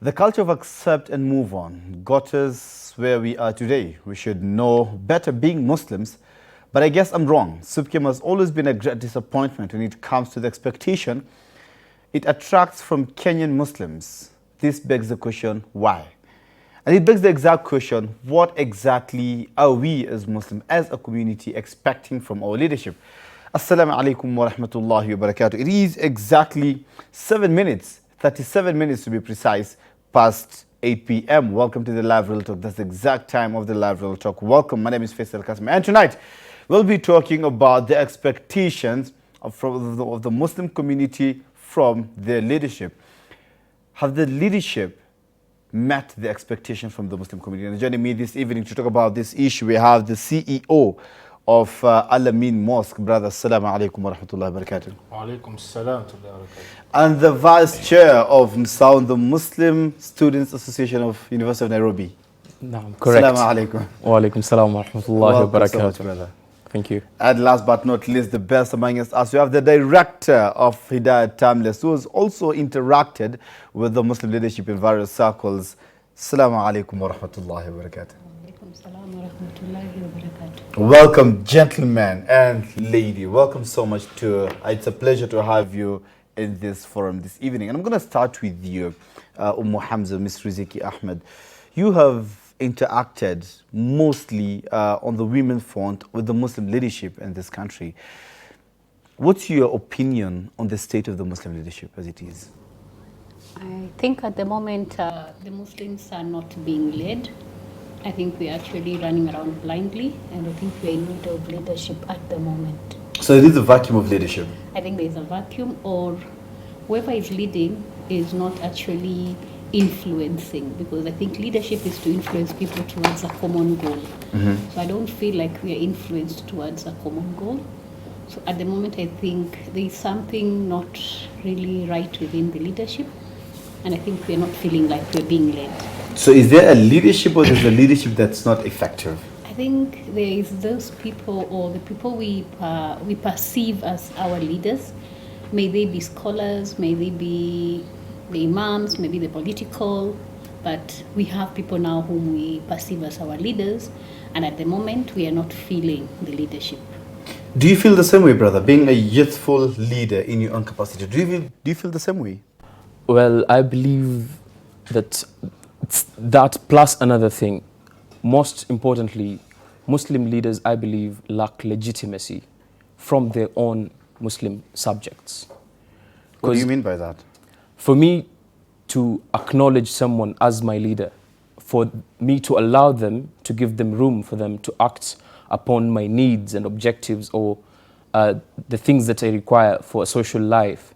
The culture of accept and move on got us where we are today. We should know better being Muslims, but I guess I'm wrong. SUPKEM has always been a great disappointment when it comes to the expectation it attracts from Kenyan Muslims. This begs the question, why? And it begs the exact question, what exactly are we as Muslims, as a community, expecting from our leadership? Assalamu alaikum wa rahmatullahi wa barakatuh. It is exactly 7 minutes, 37 minutes to be precise, past 8 p.m. Welcome to the live real talk. That's the exact time of the live real talk. Welcome. My name is Kassim. And tonight, we'll be talking about the expectations of the Muslim community from their leadership. Have the leadership met the expectation from the Muslim community? And joining me this evening to talk about this issue, we have the CEO of Al-Amin Mosque, brother. Assalamu alaikum wa rahmatullahi wa barakatuh. Wa alaikum salam to the And the vice chair of MSAU, the Muslim Students Association of University of Nairobi. No, correct. Assalamu alaikum. Wa alaikum salam wa rahmatullahi wa Welcome so much, barakatuh. brother. Thank you. And last but not least, the best among us, we have the director of Hidayat Timeless, who has also interacted with the Muslim leadership in various circles. Assalamu alaikum wa rahmatullahi wa barakatuh. Welcome, gentlemen and lady. Welcome so much to, it's a pleasure to have you in this forum this evening. And I'm going to start with you, Hamza, Ms. Riziki Ahmed. You have interacted mostly on the women front with the Muslim leadership in this country. What's your opinion on the state of the Muslim leadership as it is? I think at the moment the Muslims are not being led. I think we're actually running around blindly, and I think we're in need of leadership at the moment. So it is a vacuum of leadership? I think there's a vacuum, or whoever is leading is not actually influencing, because I think leadership is to influence people towards a common goal. So I don't feel like we are influenced towards a common goal. So at the moment I think there's something not really right within the leadership, and I think we're not feeling like we're being led. So is there a leadership, or is a leadership that's not effective? I think there is those people, or the people we perceive as our leaders. May they be scholars, may they be the imams, maybe the political, but we have people now whom we perceive as our leaders, and at the moment we are not feeling the leadership. Do you feel the same way, brother, being a youthful leader in your own capacity? Do you feel the same way? Well, I believe that it's that plus another thing. Most importantly, Muslim leaders, I believe, lack legitimacy from their own Muslim subjects. What do you mean by that? For me to acknowledge someone as my leader, for me to allow them, to give them room for them to act upon my needs and objectives, or the things that I require for a social life,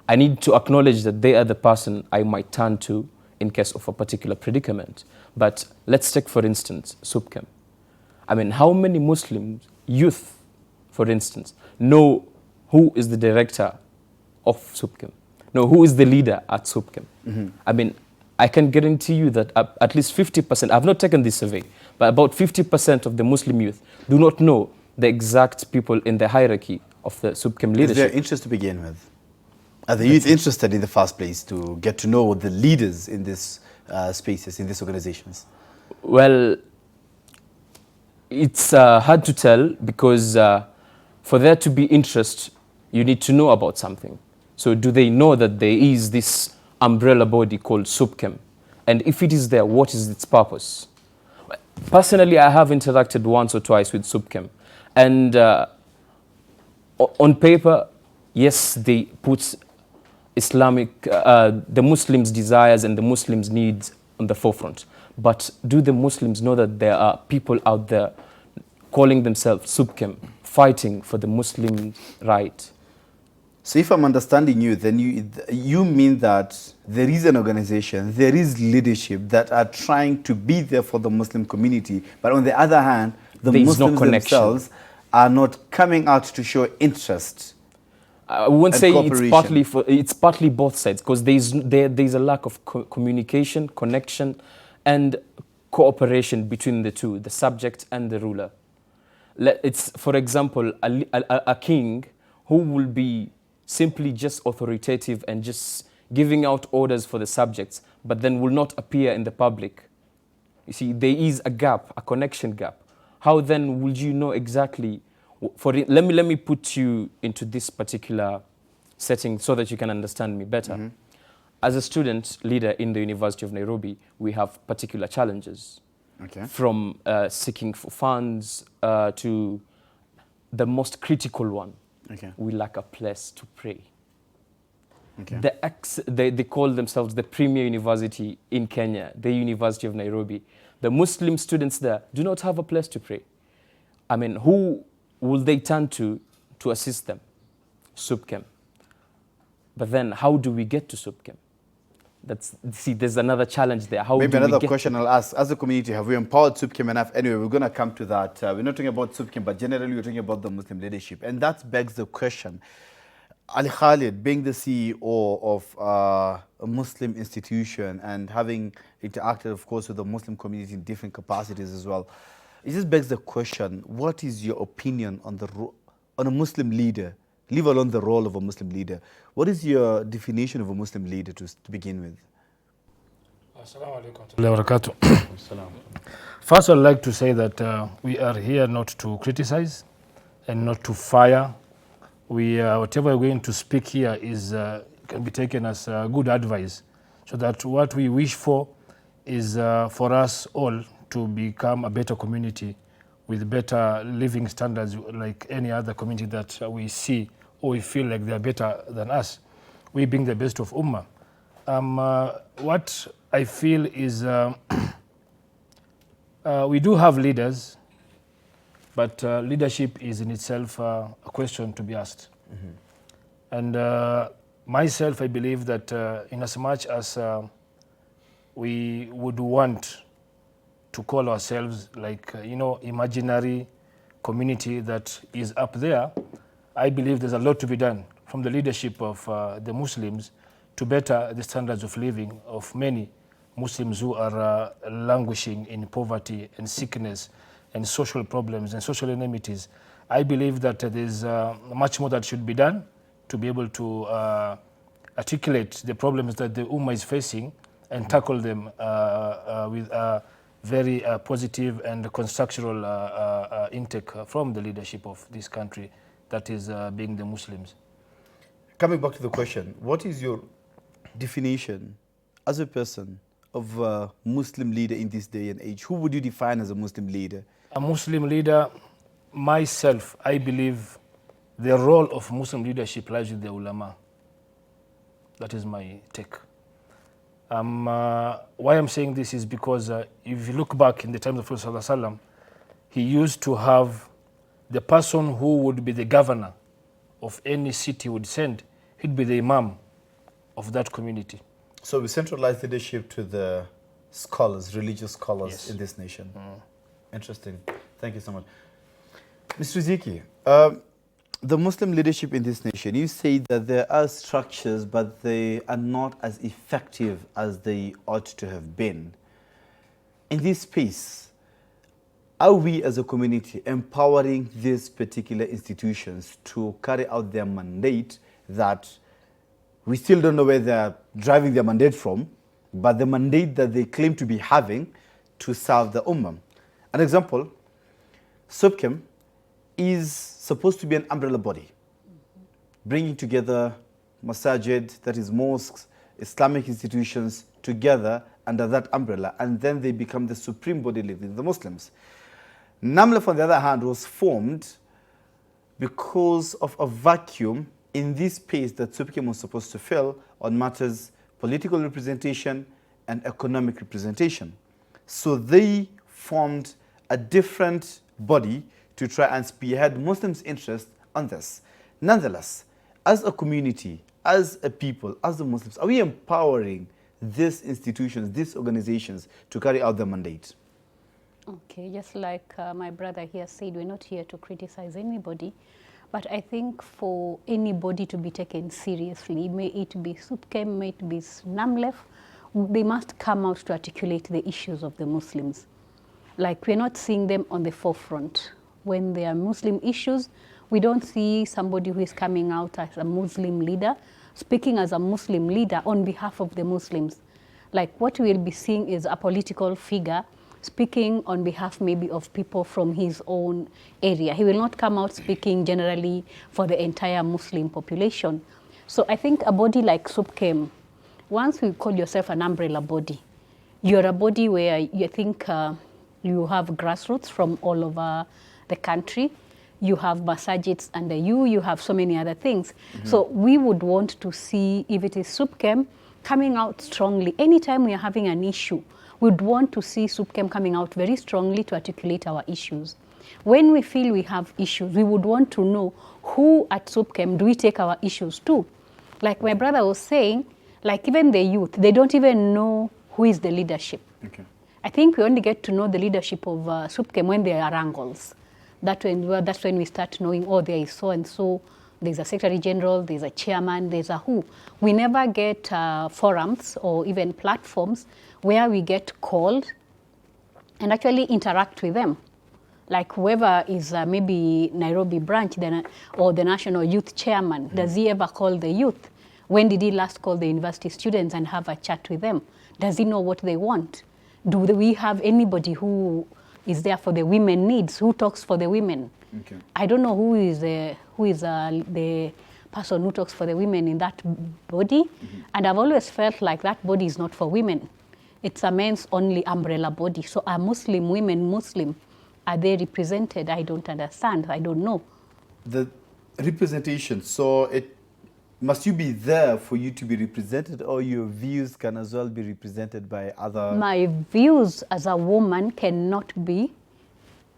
I need to acknowledge that they are the person I might turn to in case of a particular predicament. But let's take, for instance, SUPKEM. I mean, how many Muslim youth, for instance, know who is the director of SUPKEM? No, who is the leader at SUPKEM? I mean, I can guarantee you that at least 50%, I've not taken this survey, but about 50% of the Muslim youth do not know the exact people in the hierarchy of the SUPKEM leadership. Is there interest to begin with? Are the youth interested in the first place to get to know the leaders in these spaces, in these organizations? Well, it's hard to tell, because for there to be interest, you need to know about something. So do they know that there is this umbrella body called SUPKEM? And if it is there, what is its purpose? Personally, I have interacted once or twice with SUPKEM. And on paper, yes, they put Islamic, the Muslims' desires and the Muslims' needs on the forefront. But do the Muslims know that there are people out there calling themselves SUPKEM, fighting for the Muslim right? So if I'm understanding you, then you mean that there is an organization, there is leadership that are trying to be there for the Muslim community, but on the other hand, the Muslims themselves are not coming out to show interest. I won't say it's partly both sides, because there's a lack of communication, connection, and cooperation between the two, the subject and the ruler. It's, for example, a king who will be simply just authoritative and just giving out orders for the subjects, but then will not appear in the public. You see, there is a gap, a connection gap. How then would you know exactly? Let me put you into this particular setting so that you can understand me better. As a student leader in the University of Nairobi, we have particular challenges. Okay. From seeking for funds to the most critical one. Okay. We lack a place to pray. Okay. They call themselves the premier university in Kenya, the University of Nairobi. The Muslim students there do not have a place to pray. I mean, who will they turn to assist them? SUPKEM. But then how do we get to SUPKEM? There's another challenge there. Maybe another question I'll ask. As a community, have we empowered SUPKEM enough? Anyway, we're going to come to that. We're not talking about SUPKEM, but generally we're talking about the Muslim leadership. And that begs the question. Ali Khalid, being the CEO of a Muslim institution and having interacted, of course, with the Muslim community in different capacities as well, it just begs the question, what is your opinion on a Muslim leader, leave alone the role of a Muslim leader? What is your definition of a Muslim leader to begin with? Assalamu alaikum. First, I'd like to say that we are here not to criticize and not to fire. Whatever we're going to speak here can be taken as good advice, so that what we wish for is for us all to become a better community with better living standards like any other community that we see or we feel like they are better than us, we being the best of Ummah. What I feel is we do have leaders, but leadership is in itself a question to be asked. And myself, I believe that in as much as we would want to call ourselves like, imaginary community that is up there, I believe there's a lot to be done from the leadership of the Muslims to better the standards of living of many Muslims who are languishing in poverty and sickness and social problems and social enmities. I believe that there's much more that should be done to be able to articulate the problems that the Ummah is facing and tackle them with a very positive and constructional intake from the leadership of this country, that is being the Muslims. Coming back to the question, what is your definition as a person of a Muslim leader in this day and age? Who would you define as a Muslim leader? A Muslim leader, myself, I believe the role of Muslim leadership lies with the ulama. That is my take. Why I'm saying this is because if you look back in the times of Prophet ﷺ, he used to have the person who would be the governor of any city would send, he'd be the imam of that community. So we centralize leadership to the scholars, religious scholars Yes. in this nation. Interesting. Thank you so much. Mr. Ziki, the Muslim leadership in this nation, you say that there are structures, but they are not as effective as they ought to have been. In this space, are we as a community empowering these particular institutions to carry out their mandate that we still don't know where they're driving their mandate from, but the mandate that they claim to be having to serve the Ummah? An example, SUPKEM is supposed to be an umbrella body, bringing together masajid, that is mosques, Islamic institutions together under that umbrella, and then they become the supreme body leading the Muslims. NAMLEF, on the other hand, was formed because of a vacuum in this space that SUPKEM was supposed to fill on matters political representation and economic representation. So they formed a different body to try and spearhead Muslims' interest on this. Nonetheless, as a community, as a people, as the Muslims, are we empowering these institutions, these organizations to carry out their mandate? Okay, just like my brother here said, we're not here to criticize anybody, but I think for anybody to be taken seriously, may it be SUPKEM, may it be NAMLEF, they must come out to articulate the issues of the Muslims. Like, we're not seeing them on the forefront. When there are Muslim issues, We don't see somebody who is coming out as a Muslim leader, speaking as a Muslim leader on behalf of the Muslims. Like what we'll be seeing is a political figure speaking on behalf maybe of people from his own area. He will not come out speaking generally for the entire Muslim population. So I think a body like SUPKEM, once you call yourself an umbrella body, you're a body where you think you have grassroots from all over the country. You have masajids under you, you have so many other things. So we would want to see, if it is SUPKEM, coming out strongly. Anytime we are having an issue, we'd want to see SUPKEM coming out very strongly to articulate our issues. When we feel we have issues, we would want to know who at SUPKEM do we take our issues to. Like my brother was saying, like even the youth, they don't even know who is the leadership. Okay. I think we only get to know the leadership of SUPKEM when there are wrangles. That's when we start knowing, oh, there is so-and-so, there's a secretary general, there's a chairman, there's a who. We never get forums or even platforms where we get called and actually interact with them. Like whoever is maybe Nairobi branch or the national youth chairman, does he ever call the youth? When did he last call the university students and have a chat with them? Does he know what they want? Do we have anybody who is there for the women needs? Who talks for the women? Okay. I don't know who is the person who talks for the women in that body. And I've always felt like that body is not for women. It's a men's only umbrella body. So are Muslim women Muslim? Are they represented? I don't understand. I don't know. The representation, so must you be there for you to be represented, or your views can as well be represented by other? My views as a woman cannot be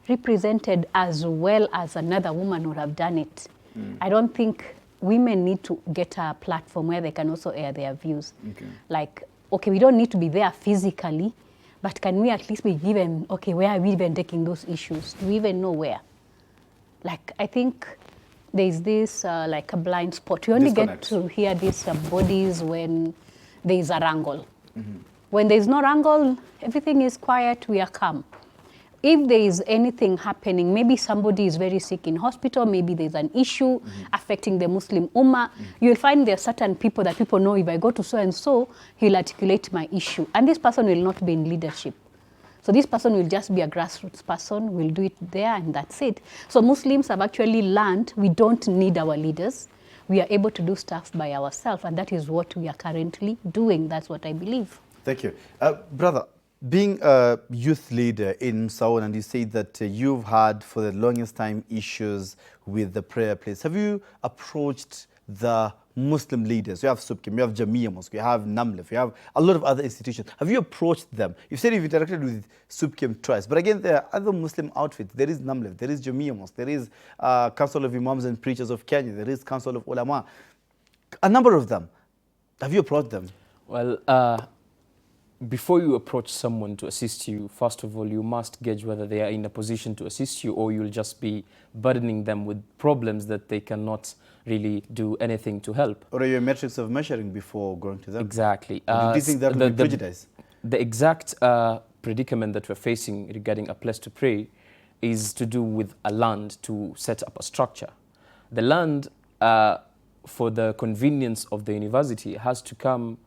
represented as well as another woman would have done it. I don't think women need to get a platform where they can also air their views. Okay. Like, okay, we don't need to be there physically, but can we at least be given, okay, where are we even taking those issues? Do we even know where? Like, I think there's this like a blind spot. You only get to hear these bodies when there's a wrangle. When there's no wrangle, everything is quiet, we are calm. If there is anything happening, maybe somebody is very sick in hospital, maybe there's an issue affecting the Muslim Ummah, you'll find there are certain people that people know, if I go to so-and-so, he'll articulate my issue. And this person will not be in leadership. So this person will just be a grassroots person, will do it there and that's it. So Muslims have actually learned we don't need our leaders. We are able to do stuff by ourselves, and that is what we are currently doing. That's what I believe. Thank you. Brother, being a youth leader in Sawan, and you say that you've had for the longest time issues with the prayer place. Have you approached the Muslim leaders? You have SUPKEM, you have Jamia Mosque, you have Namlef, you have a lot of other institutions. Have you approached them? You said you've interacted with SUPKEM twice, but again, there are other Muslim outfits. There is Namlef, there is Jamia Mosque, there is Council of Imams and Preachers of Kenya, there is Council of Ulama. A number of them. Have you approached them? Well, before you approach someone to assist you, first of all, you must gauge whether they are in a position to assist you, or you'll just be burdening them with problems that they cannot really do anything to help. Or are you a metrics of measuring before going to them? Exactly. Do you think that will be prejudice? The exact predicament that we're facing regarding a place to pray is to do with a land to set up a structure. The land, for the convenience of the university, has to come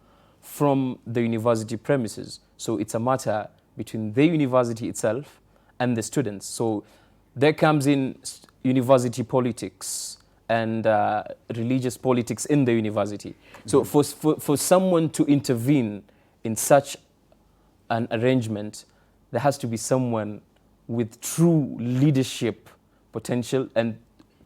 from the university premises. So it's a matter between the university itself and the students. So there comes in university politics and religious politics in the university. So for someone to intervene in such an arrangement, there has to be someone with true leadership potential and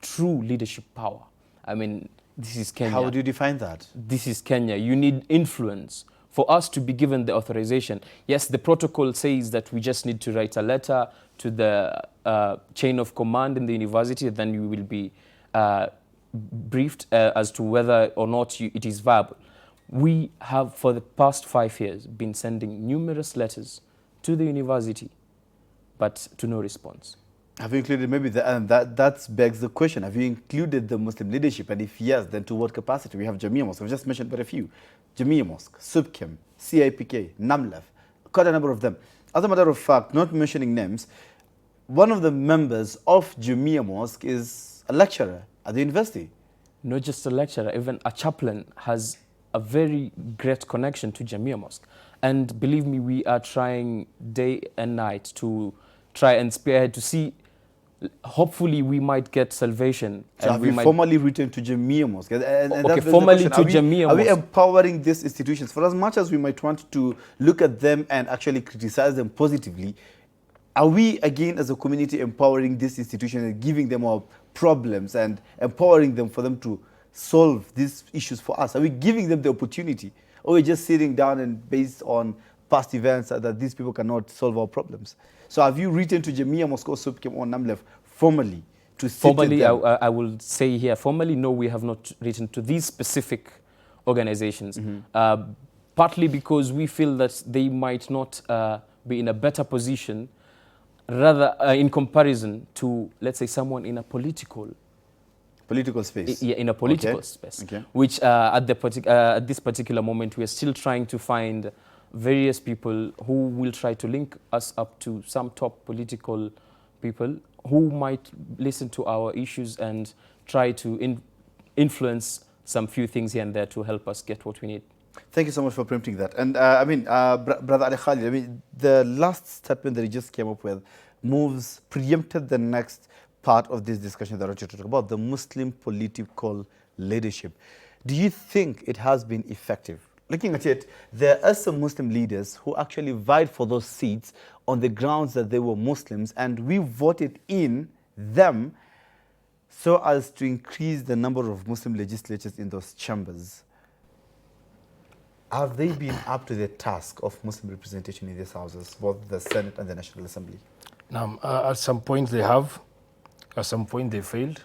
true leadership power. I mean, this is Kenya. How would you define that? This is Kenya. You need influence for us to be given the authorization. Yes, the protocol says that we just need to write a letter to the chain of command in the university, then you will be briefed as to whether or not it is viable. We have, for the past 5 years, been sending numerous letters to the university, but to no response. Have you included maybe that begs the question, have you included the Muslim leadership? And if yes, then to what capacity? We have Jamia Mosque, I've just mentioned but a few. Jamia Mosque, SUPKEM, CIPK, Namlef, quite a number of them. As a matter of fact, not mentioning names, one of the members of Jamia Mosque is a lecturer at the university. Not just a lecturer, even a chaplain has a very great connection to Jamia Mosque. And believe me, we are trying day and night to try and spearhead to see, hopefully we might get salvation. So and have we you might formally written to Jamia Mosque? And Okay, that's the formally question. to Jamia Are we Mosque. empowering these institutions? For as much as we might want to look at them and actually criticize them positively, are we, again, as a community, empowering these institutions and giving them our problems and empowering them for them to solve these issues for us? Are we giving them the opportunity? Or are we just sitting down and based on past events that these people cannot solve our problems? So have you written to Jamia Mosque or Supkem or Namlef formally to sit formally, with them? I will say here, formally, no, we have not written to these specific organizations. Partly because we feel that they might not be in a better position, rather in comparison to, let's say, someone in a political space. Yeah, in a political space, which at this particular moment, we are still trying to find various people who will try to link us up to some top political people who might listen to our issues and try to influence some few things here and there to help us get what we need. Thank you so much for preempting that. And Brother Ali Khalid, the last statement that he just came up with preempted the next part of this discussion that I want you to talk about, the Muslim political leadership. Do you think it has been effective? Looking at it, there are some Muslim leaders who actually vied for those seats on the grounds that they were Muslims, and we voted in them so as to increase the number of Muslim legislators in those chambers. Have they been up to the task of Muslim representation in these houses, both the Senate and the National Assembly? Now, at some point they have, at some point they failed.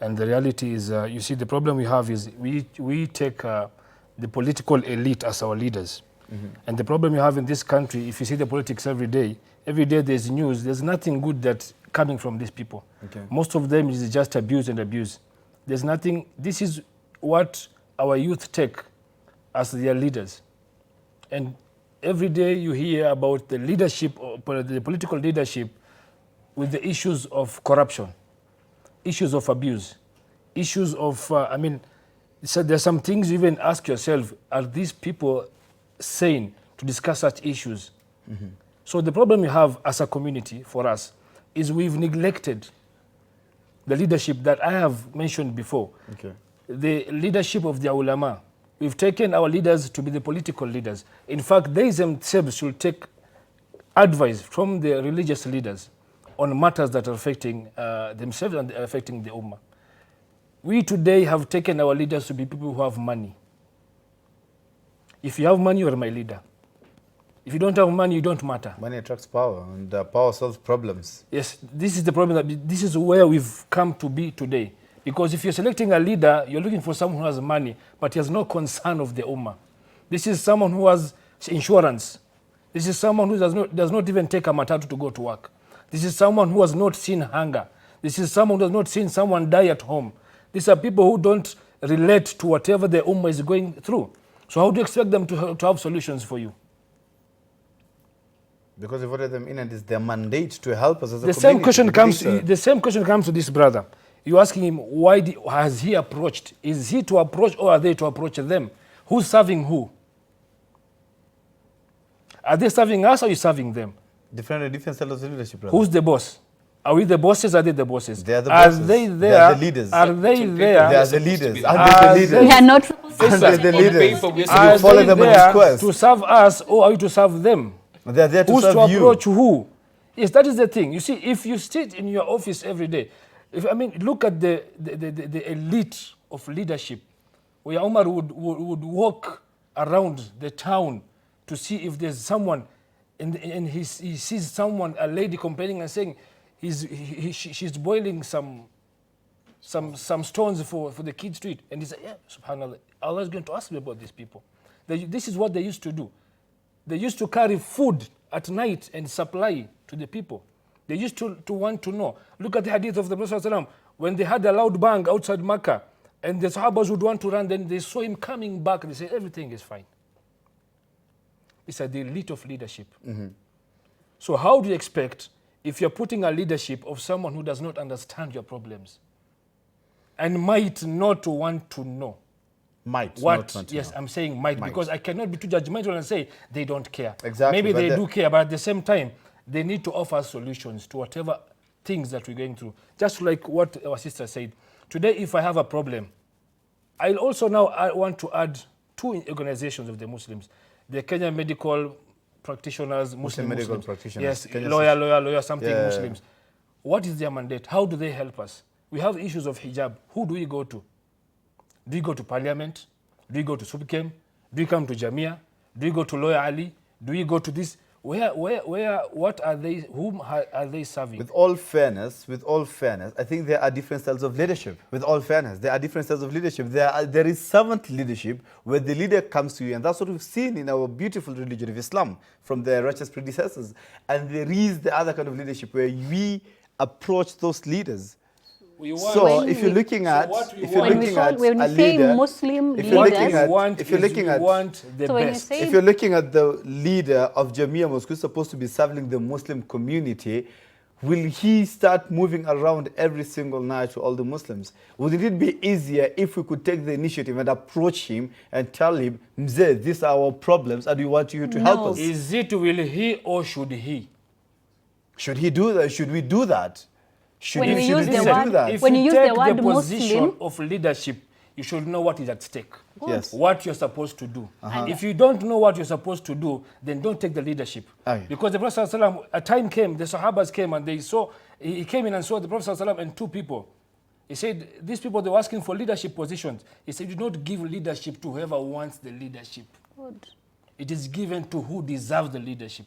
And the reality is, you see, the problem we have is we take the political elite as our leaders. And the problem you have in this country, if you see the politics every day there's news, there's nothing good that's coming from these people. Most of them is just abuse and abuse. There's nothing, this is what our youth take as their leaders. And every day you hear about the leadership, or the political leadership, with the issues of corruption, issues of abuse, issues of, so there's some things you even ask yourself, are these people sane to discuss such issues? So the problem we have as a community for us is we've neglected the leadership that I have mentioned before. The leadership of the ulama. We've taken our leaders to be the political leaders. In fact, they themselves should take advice from the religious leaders on matters that are affecting themselves and affecting the ummah. We today have taken our leaders to be people who have money. If you have money, you are my leader. If you don't have money, you don't matter. Money attracts power, and power solves problems. Yes, this is the problem. This is where we've come to be today. Because if you're selecting a leader, you're looking for someone who has money, but he has no concern of the ummah. This is someone who has insurance. This is someone who does not even take a matatu to go to work. This is someone who has not seen hunger. This is someone who has not seen someone die at home. These are people who don't relate to whatever the ummah is going through. So how do you expect them to have solutions for you? Because you voted them in, and it's their mandate to help us as a The same question comes to this brother. You're asking him, why has he approached? Is he to approach, or are they to approach them? Who's serving who? Are they serving us, or are you serving them? Different styles of leadership, brother. Who's the boss? Are we the bosses? Are they the bosses? They are the bosses. Are they there? They are the leaders. Are they there? They are the leaders. Are They We are not supposed to are the leaders. Are You follow they them on there request. to serve us, or are you to serve them? They are there to Who's serve to you. approach who? Yes, that is the thing. You see, if you sit in your office every day, look at the elite of leadership, where Umar would walk around the town to see if there's someone, and he sees someone, a lady complaining and saying, she's boiling some stones for the kids to eat. And he said, yeah, subhanAllah, Allah is going to ask me about these people. This is what they used to do. They used to carry food at night and supply to the people. They used to want to know. Look at the hadith of the Prophet ﷺ. When they had a loud bang outside Makkah, and the Sahabas would want to run, then they saw him coming back. They said, everything is fine. These are the elite of leadership. So how do you expect, if you're putting a leadership of someone who does not understand your problems? and might not want to know. Might What? not want to Yes, know. I'm saying might, because I cannot be too judgmental and say they don't care. Exactly, Maybe but they the- do care, but at the same time, they need to offer solutions to whatever things that we're going through. Just like what our sister said. Today, if I have a problem, I'll also now want to add two organizations of the Muslims. The Kenya Medical Practitioners, Muslim Medical Muslims. Practitioners. Yes, Kenya lawyer, something Yeah. Muslims. What is their mandate? How do they help us? We have issues of hijab. Who do we go to? Do we go to Parliament? Do we go to Subkem? Do we come to Jamia? Do we go to Lawyer Ali? Do we go to this? What are they, whom are they serving? With all fairness, I think there are different styles of leadership. With all fairness, there are different styles of leadership. There is servant leadership where the leader comes to you, and that's what we've seen in our beautiful religion of Islam from the righteous predecessors. And there is the other kind of leadership where we approach those leaders. We want, So if you're looking at, what we if you're want- looking at when a we say leader, Muslim if you're looking leaders, at, if you're looking we at, want the So when you best. say- if you're looking at the leader of Jamia Mosque who's supposed to be serving the Muslim community, will he start moving around every single night to all the Muslims? Wouldn't it be easier if we could take the initiative and approach him and tell him, Mzee, these are our problems and we want you to help No. us? Is it will he or should he? Should he do that? Should we do that? Should When we, we should use we the do word- that? If When you you use take the word position Muslim- of leadership, you should know what is at stake. Yes. What you're supposed to do. If you don't know what you're supposed to do, then don't take the leadership. Aye. Because the Prophet ﷺ, a time came, the Sahabas came and they saw, he came in and saw the Prophet ﷺ and two people. He said, these people, they were asking for leadership positions. He said, do not give leadership to whoever wants the leadership. Good. It is given to who deserves the leadership.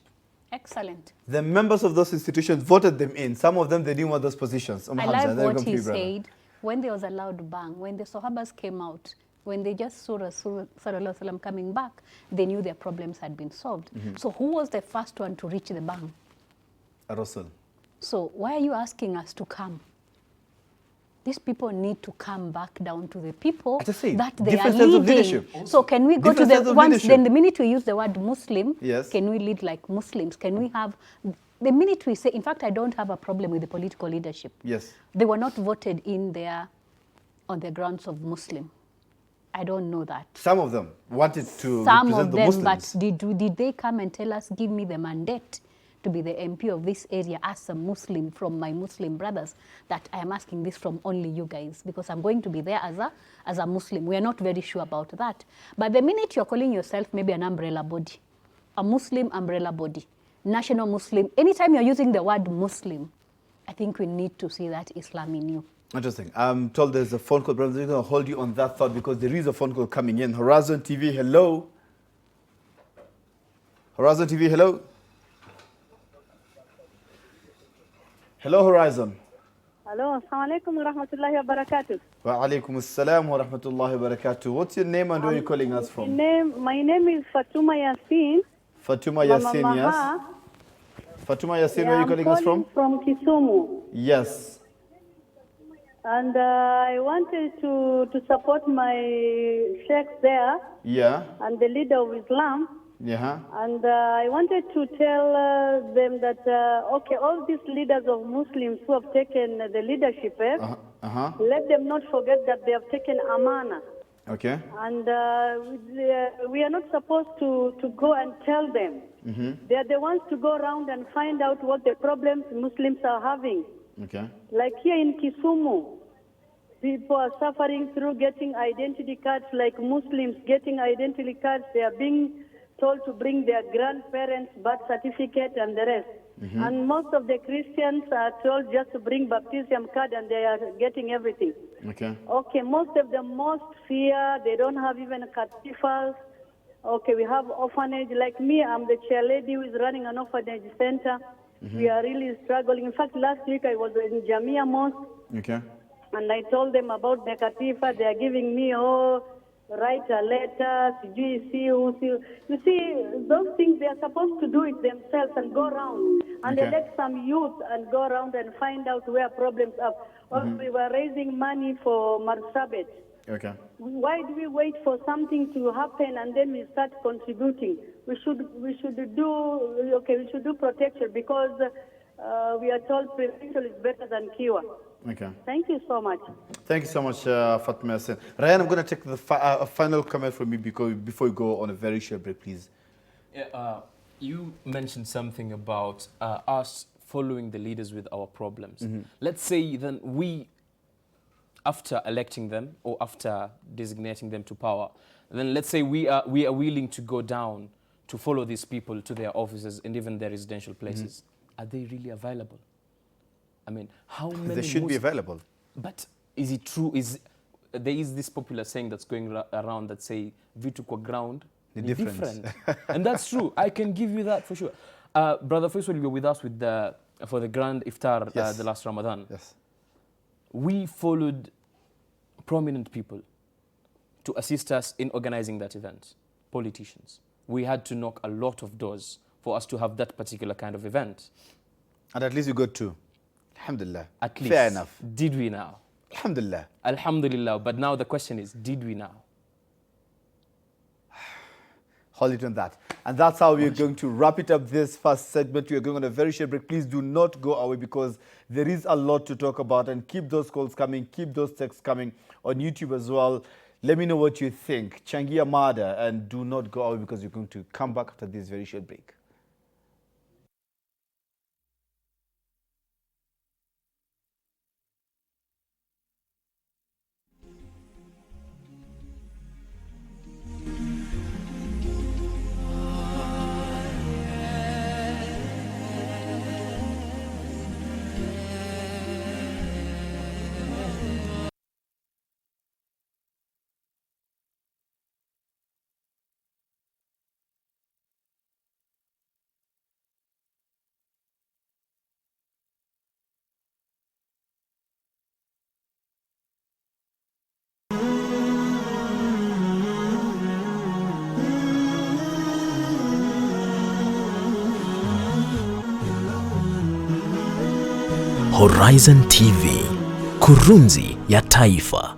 Excellent. The members of those institutions voted them in. Some of them, they didn't want those positions. I like what he said when there was a loud bang, when the Sahabas came out, when they just saw Rasul Sallallahu Alaihi Wasallam coming back, they knew their problems had been solved. So who was the first one to reach the bang? Rasul. So why are you asking us to come? These people need to come back down to the people I just say, that they are different styles of leading. leadership. So can we go Different to styles the of once, leadership. then the minute we use the word Muslim, Yes. can we lead like Muslims? Can we have, the minute we say, in fact, I don't have a problem with the political leadership. Yes. They were not voted in there on the grounds of Muslim. I don't know that. Some of them wanted to Some represent of the them, Muslims. but did they come and tell us, give me the mandate to be the MP of this area as a Muslim from my Muslim brothers, that I am asking this from only you guys, because I'm going to be there as a Muslim. We are not very sure about that. But the minute you're calling yourself maybe an umbrella body, a Muslim umbrella body, national Muslim, anytime you're using the word Muslim, I think we need to see that Islam in you. Interesting. I'm told there's a phone call, but I'm going to hold you on that thought because there is a phone call coming in. Horizon TV, hello. Horizon TV, hello. Hello, Horizon. Hello, assalamu alaikum wa rahmatullahi wa barakatuh. Wa alaikum assalam wa rahmatullahi wa barakatuh. What's your name and where are you calling us from? My name is Fatuma Yassin. Fatuma Mama Yassin, yes. Maha. Fatuma Yassin, where are you I'm calling us from? From Kisumu. Yes. And I wanted to support my sheikh there Yeah. and the leader of Islam. Yeah. And I wanted to tell them that, okay, all these leaders of Muslims who have taken the leadership, let them not forget that they have taken amana. Okay. And we are not supposed to go and tell them. They are the ones to go around and find out what the problems Muslims are having. Okay. Like here in Kisumu, people are suffering through getting identity cards, like Muslims getting identity cards. They are being told to bring their grandparents' birth certificate and the rest. And most of the Christians are told just to bring baptism card and they are getting everything. Okay. Okay, most of them most fear, they don't have even cathedrals. Okay, we have orphanage. Like me, I'm the chair lady who is running an orphanage center. We are really struggling. In fact, last week I was in Jamia Mosque Okay. and I told them about the katifa. They are giving me, write a letter, you see, those things they are supposed to do it themselves and go around and Okay. elect some youth and go around and find out where problems are. Or we were raising money for Marsabit. Okay. Why do we wait for something to happen and then we start contributing? We should do protection because we are told prevention is better than cure. Okay. Thank you so much. Thank you so much, Fatma Hassan. Ryan, I'm going to take the final comment from you before you go on a very short break, please. Yeah, you mentioned something about us following the leaders with our problems. Let's say then we, after electing them or after designating them to power, then let's say we are willing to go down to follow these people to their offices and even their residential places. Are they really available? I mean, how many? They should be available. But is it true? There is this popular saying that's going around that say vitu kwa ground The ni difference. and that's true. I can give you that for sure. Brother Faisal, you were with us with for the grand iftar Yes. the last Ramadan. Yes. We followed prominent people to assist us in organizing that event. Politicians. We had to knock a lot of doors for us to have that particular kind of event. And at least you got two. Alhamdulillah. At least. Fair enough. Did we now? Alhamdulillah. Alhamdulillah. But now the question is, did we now? Hold it on that. And that's how we're going to wrap it up this first segment. We are going on a very short break. Please do not go away because there is a lot to talk about. And keep those calls coming. Keep those texts coming on YouTube as well. Let me know what you think. Changia Mada. And do not go away because you're going to come back after this very short break. Horizon TV, kurunzi ya taifa.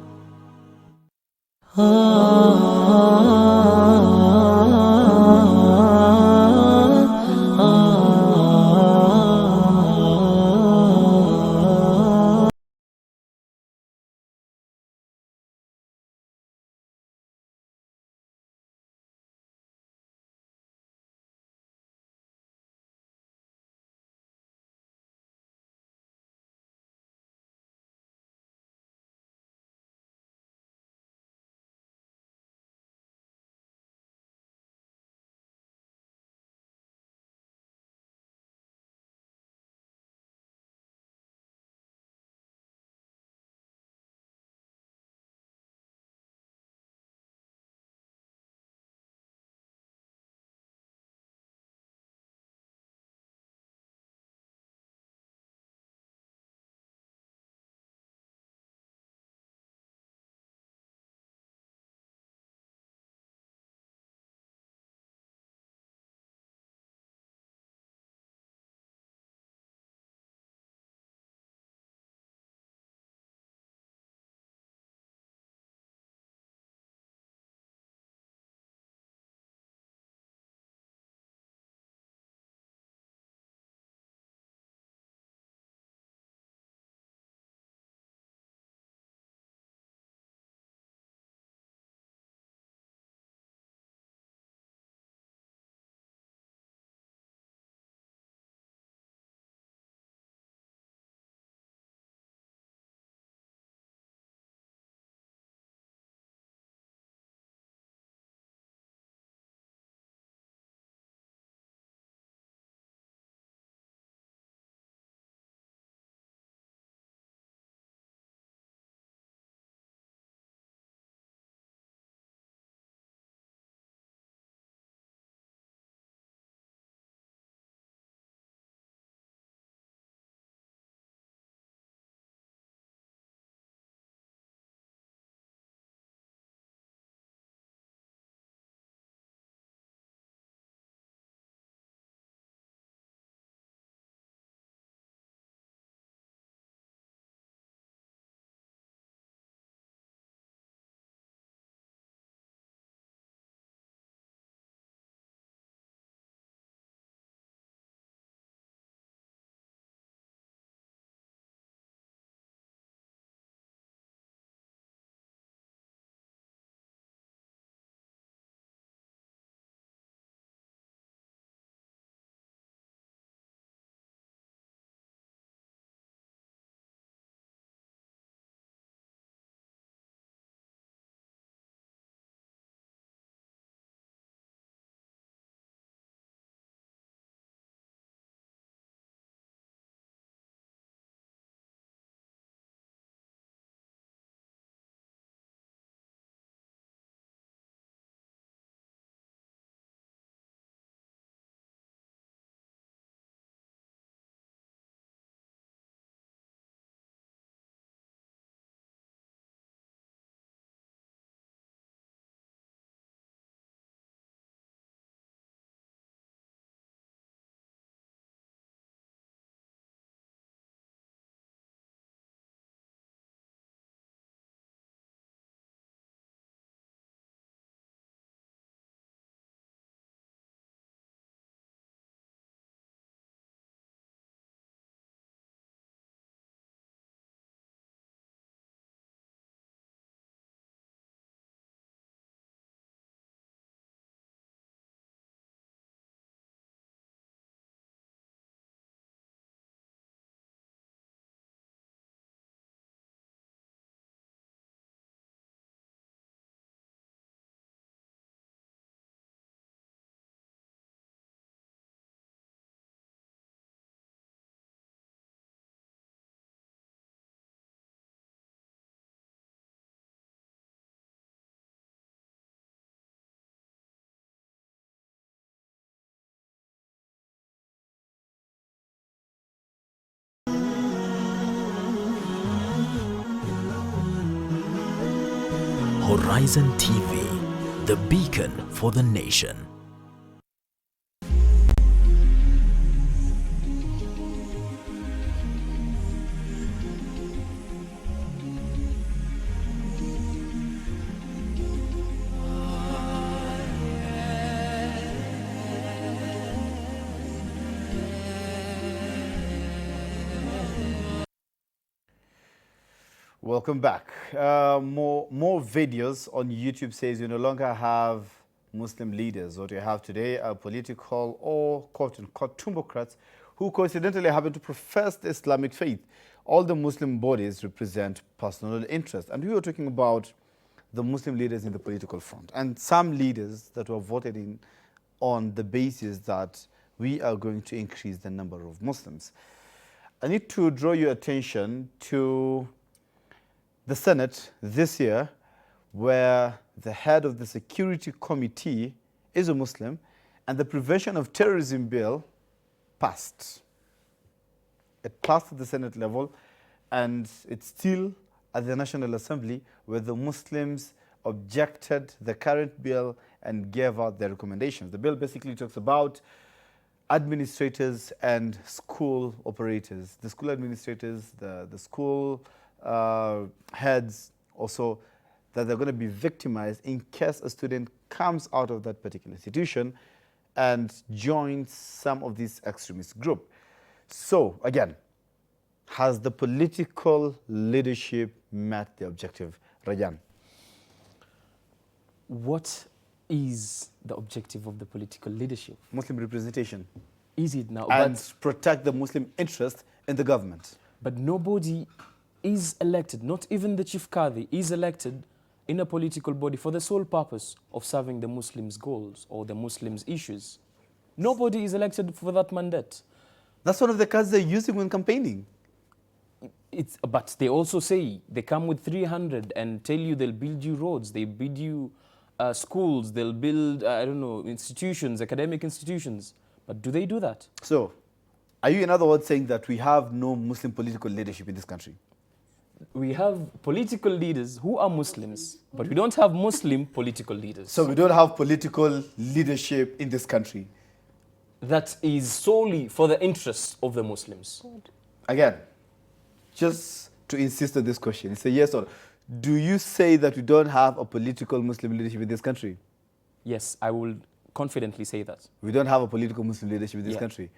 Horizon TV, the beacon for the nation. Welcome back. More videos on YouTube says you no longer have Muslim leaders. What you have today are political or quote-unquote tumbocrats who coincidentally happen to profess the Islamic faith. All the Muslim bodies represent personal interest. And we were talking about the Muslim leaders in the political front and some leaders that were voted in on the basis that we are going to increase the number of Muslims. I need to draw your attention to the Senate this year, where the head of the Security Committee is a Muslim, and the Prevention of Terrorism Bill passed. It passed at the Senate level, and it's still at the National Assembly, where the Muslims objected the current bill and gave out their recommendations. The bill basically talks about administrators and school operators. The school administrators, the school heads also, that they're going to be victimized in case a student comes out of that particular institution and joins some of these extremist group. So again, has the political leadership met the objective? Rajan. What is the objective of the political leadership? Muslim representation. Is it now? And protect the Muslim interest in the government. But nobody is elected, not even the Chief Qadi is elected in a political body for the sole purpose of serving the Muslims' goals or the Muslims' issues. Nobody is elected for that mandate. That's one of the cards they're using when campaigning. But they also say, they come with 300 and tell you they'll build you roads, they build you schools, they'll build, I don't know, institutions, academic institutions. But do they do that? So, are you in other words saying that we have no Muslim political leadership in this country? We have political leaders who are Muslims, but we don't have Muslim political leaders. So we don't have political leadership in this country? That is solely for the interests of the Muslims. Again, just to insist on this question, it's a yes or no. Do you say that we don't have a political Muslim leadership in this country? Yes, I will confidently say that. We don't have a political Muslim leadership in this country.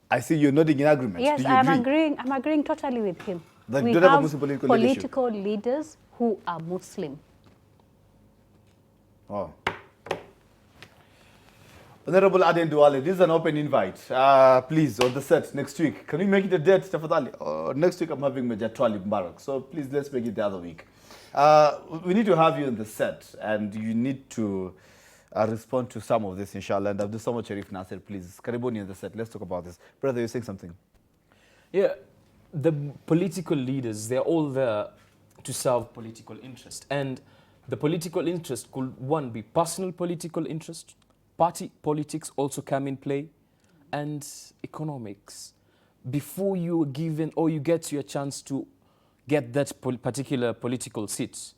I see you're nodding in agreement. Yes, Do you I'm agree? agreeing. I'm agreeing totally with him. That we don't have a Muslim political leadership. leaders who are Muslim. Oh. Honorable Aden Duale, this is an open invite. Please, on the set next week, can we make it a date, Tafadali? Next week I'm having Major Twali Mbarak, so please let's make it the other week. We need to have you on the set, and you need to respond to some of this, inshallah. And Abdul Samad Sharif Nasser, please, Kariboni on the set. Let's talk about this. Brother, you're saying something? Yeah, the political leaders, they're all there to serve political interest. And the political interest could, one, be personal political interest, party politics also come in play, and economics. Before you are given or you get your chance to get that particular political seat,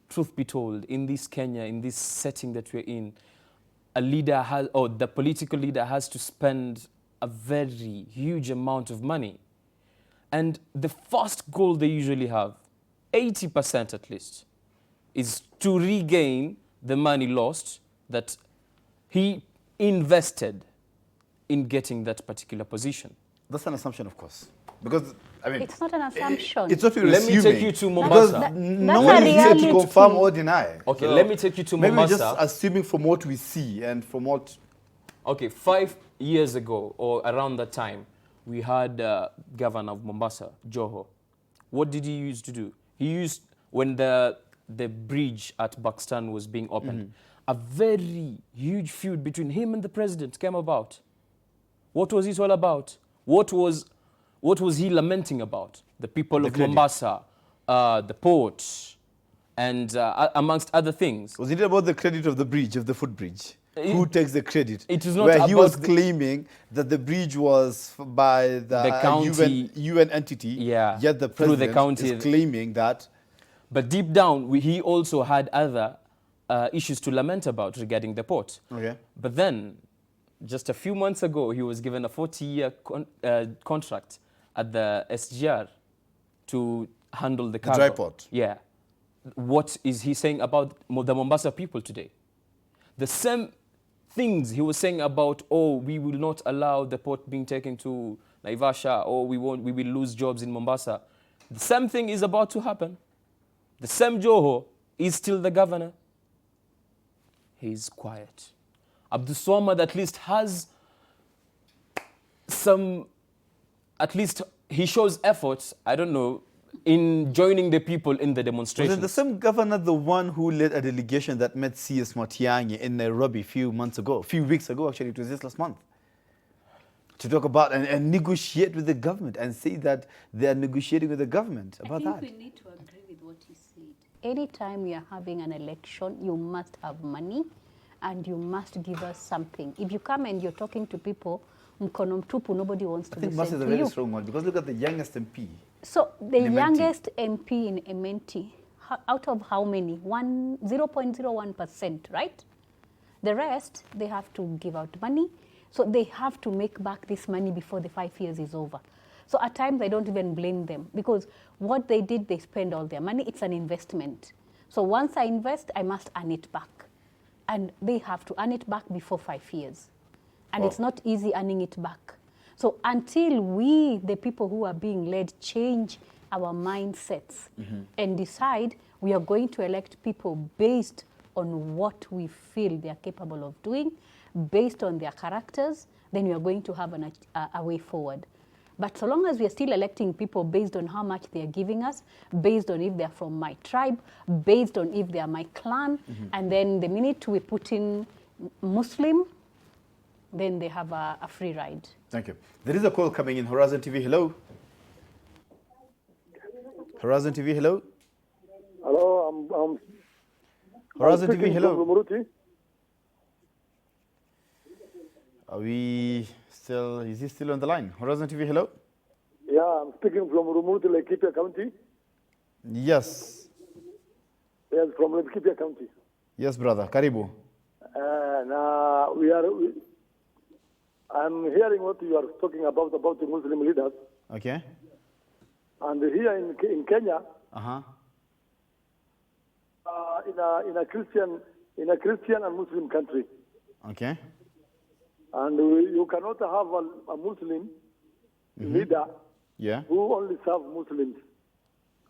truth be told, in this Kenya, in this setting that we're in, a leader has, or the political leader has to spend a very huge amount of money. And the first goal they usually have, 80% at least, is to regain the money lost that he invested in getting that particular position. That's an assumption, of course. Because, I mean, It's not an assumption. it's what we're Let me assuming. take you to Because Mombasa. no one is here to reality. confirm or deny. Okay, let me take you to maybe Mombasa. just assuming from what we see and from what... Okay, 5 years ago or around that time, we had Governor of Mombasa, Joho. What did he used to do? He used, when the bridge at Buxton was being opened, a very huge feud between him and the president came about. What was it all about? What was he lamenting about? The people of Mombasa, the port, and amongst other things. Was it about the credit of the bridge, of the footbridge? Who takes the credit? It is not where he about was claiming that the bridge was by the county, UN entity, yeah, yet the through president the county is claiming that. But deep down, he also had other issues to lament about regarding the port. Okay. But then, just a few months ago, he was given a 40-year contract at the SGR to handle the cargo. dry port. Yeah. What is he saying about the Mombasa people today? The same things he was saying about, oh, we will not allow the port being taken to Naivasha, or we will lose jobs in Mombasa. The same thing is about to happen. The same Joho is still the governor. He's quiet. Abdul Swamad at least has some, at least he shows efforts, I don't know, in joining the people in the demonstrations. Was it the same governor, the one who led a delegation that met C.S. Matiang'i in Nairobi a few weeks ago, actually, it was just last month, to talk about and negotiate with the government and say that they are negotiating with the government about that? I think we need to agree with what he said. Anytime we are having an election, you must have money and you must give us something. If you come and you're talking to people, mkono mtupu, nobody wants to I think listen Mas is a to very you. strong one, because look at the youngest MP. So the in Ementi. youngest MP in Ementi, out of how many? 0.01%, right? The rest, they have to give out money. So they have to make back this money before the 5 years is over. So at times, I don't even blame them, because what they did, they spend all their money. It's an investment. So once I invest, I must earn it back. And they have to earn it back before 5 years. And Wow. it's not easy earning it back. So until we, the people who are being led, change our mindsets and decide we are going to elect people based on what we feel they are capable of doing, based on their characters, then we are going to have a way forward. But so long as we are still electing people based on how much they are giving us, based on if they are from my tribe, based on if they are my clan, and then the minute we put in Muslim, then they have a free ride. Thank you. There is a call coming in. Horizon TV, hello. Horizon TV, hello. Hello, I'm Horizon TV, speaking hello. from Rumuruti. Are we still, is he still on the line? Horizon TV, hello. Yeah, I'm speaking from Rumuruti, Laikipia County. Yes. Yes, from Laikipia County. Yes, brother. Karibu. Now I'm hearing what you are talking about the Muslim leaders. Okay. And here in Kenya, Uh-huh. in a Christian and Muslim country, Okay. and you cannot have a Muslim leader Yeah. who only serves Muslims.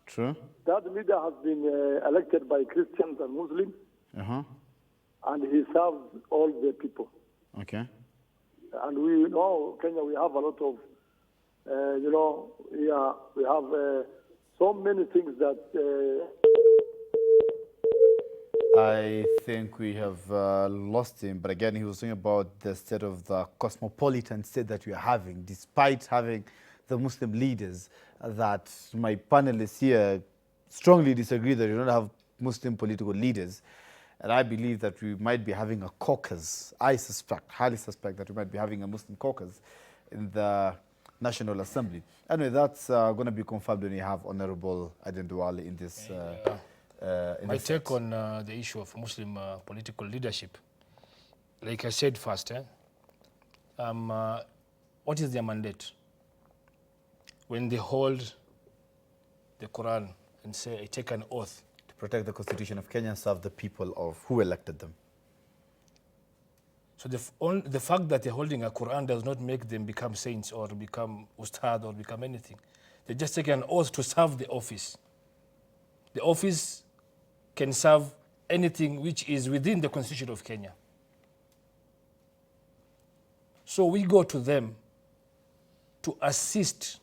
True. That leader has been elected by Christians and Muslims, Uh-huh. and he serves all the people. Okay. And we know Kenya, we have a lot of, we have so many things that. I think we have lost him, but again, he was talking about the state of the cosmopolitan state that we are having, despite having the Muslim leaders, that my panelists here strongly disagree that you don't have Muslim political leaders. And I believe that we might be having a caucus. I suspect, highly suspect, that we might be having a Muslim caucus in the National Assembly. Anyway, that's going to be confirmed when you have Honorable Aden Duale in this. My take on the issue of Muslim political leadership, like I said first, what is their mandate? When they hold the Quran and say, I take an oath to protect the Constitution of Kenya and serve the people of who elected them. So the fact that they're holding a Quran does not make them become saints or become ustad or become anything. They just take an oath to serve the office. The office can serve anything which is within the Constitution of Kenya. So we go to them to assist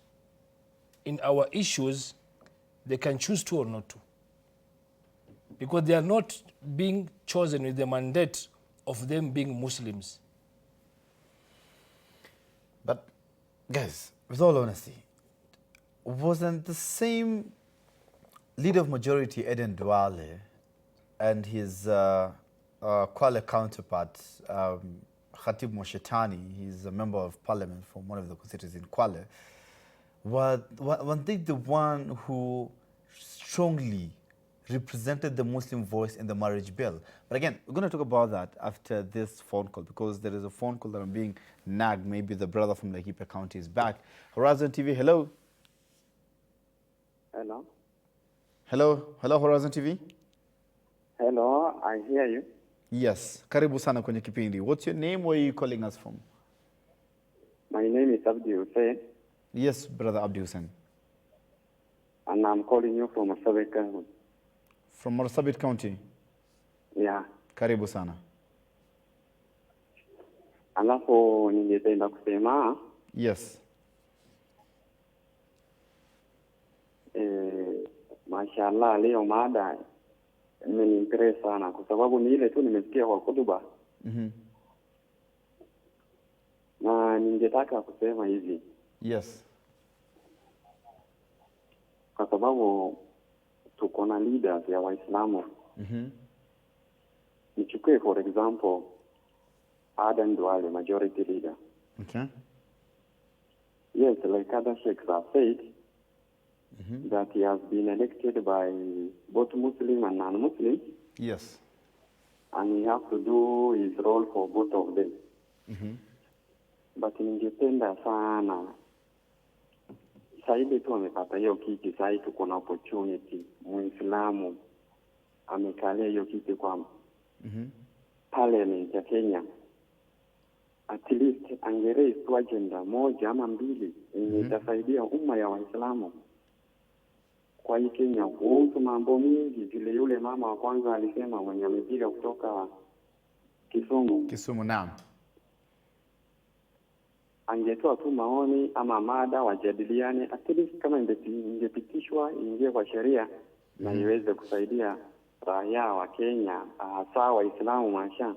in our issues. They can choose to or not to, because they are not being chosen with the mandate of them being Muslims. But guys, with all honesty, wasn't the same leader of majority Aden Duale and his Kwale counterpart Khatib Moshetani, he's a member of parliament from one of the constituencies in Kwale, weren't they the one who strongly represented the Muslim voice in the marriage bill. But again, we're going to talk about that after this phone call, because there is a phone call that I'm being nagged. Maybe the brother from Laikipia County is back. Horizon TV, hello. Hello. Hello, hello Horizon TV. Hello, I hear you. Yes, karibu sana kwenye kipindi. What's your name? Where are you calling us from? My name is Abdi Hussein. Yes, brother Abdi Hussein. And I'm calling you from Marsabit County. From Marsabit County? Yeah. Karibu sana. Alafu ningependa kusema yes. Mashallah leo mada imeniinteresa sana kwa sababu ni ile tu nimesikia kwa kutuba. Na ningetaka kusema hivi. Yes. Kwa sababu tuko na leaders ya Waislamu. Nichukue for example Adan Duale, majority leader. Okay. Yes, like other sheikhs have said, that he has been elected by both Muslim and non-Muslim. Yes. And he has to do his role for both of them. But ningependa sana saidi tu amepata hiyo kiti, saidi tuko na opportunity. Muislamu amekalia hiyo kiti kwa parliament ya Kenya. At least angeraise tu agenda moja ama mbili yenye itasaidia umma ya Waislamu kwa hii Kenya kuhusu mambo mingi. Vile yule mama wa kwanza alisema mwenye amepiga kutoka Kisumu, naam. Angetoa tu maoni ama mada wajadiliane, at least kama ingepitishwa ingie kwa sheria na iweze kusaidia raia wa Kenya, hasa Waislamu masha.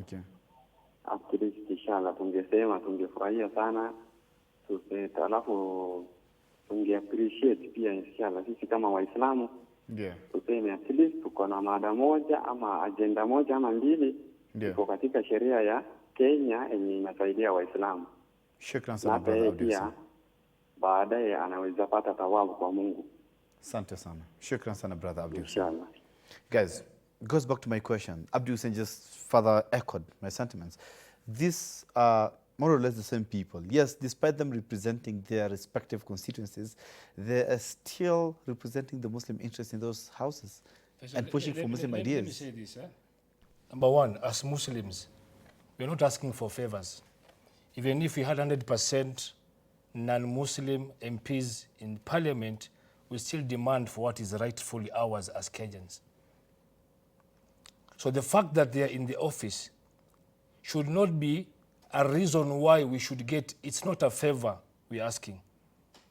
Okay. At least inshallah tungesema tungefurahia sana. Alafu tunge appreciate pia inshallah sisi kama Waislamu. Yeah. Tuseme at least tuko na mada moja ama agenda moja ama mbili iko katika sheria ya Kenya yenye inasaidia Waislamu. Shukran sana brother Abdi Hussein. Baadaye anaweza pata thawabu kwa Mungu. Asante sana. Shukran sana brother Abdi Hussein. Inshallah. Guys, goes back to my question. Abdi Hussein just further echoed my sentiments. These are more or less the same people. Yes, despite them representing their respective constituencies, they are still representing the Muslim interest in those houses and pushing for Muslim ideas. Let me say this. Number one, as Muslims, we're not asking for favors. Even if we had 100% non-Muslim MPs in parliament, we still demand for what is rightfully ours as Kenyans. So the fact that they are in the office should not be a reason why we should get, it's not a favor we're asking.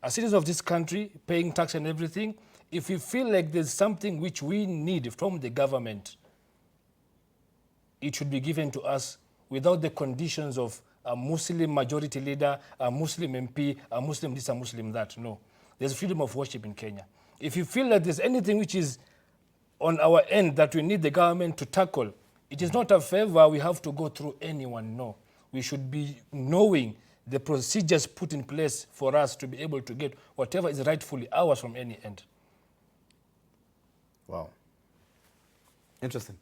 As citizens of this country, paying tax and everything, if we feel like there's something which we need from the government, it should be given to us without the conditions of a Muslim majority leader, a Muslim MP, a Muslim this, a Muslim that. No. There's freedom of worship in Kenya. If you feel that there's anything which is on our end that we need the government to tackle, it is not a favor we have to go through anyone, no. We should be knowing the procedures put in place for us to be able to get whatever is rightfully ours from any end. Wow. Interesting.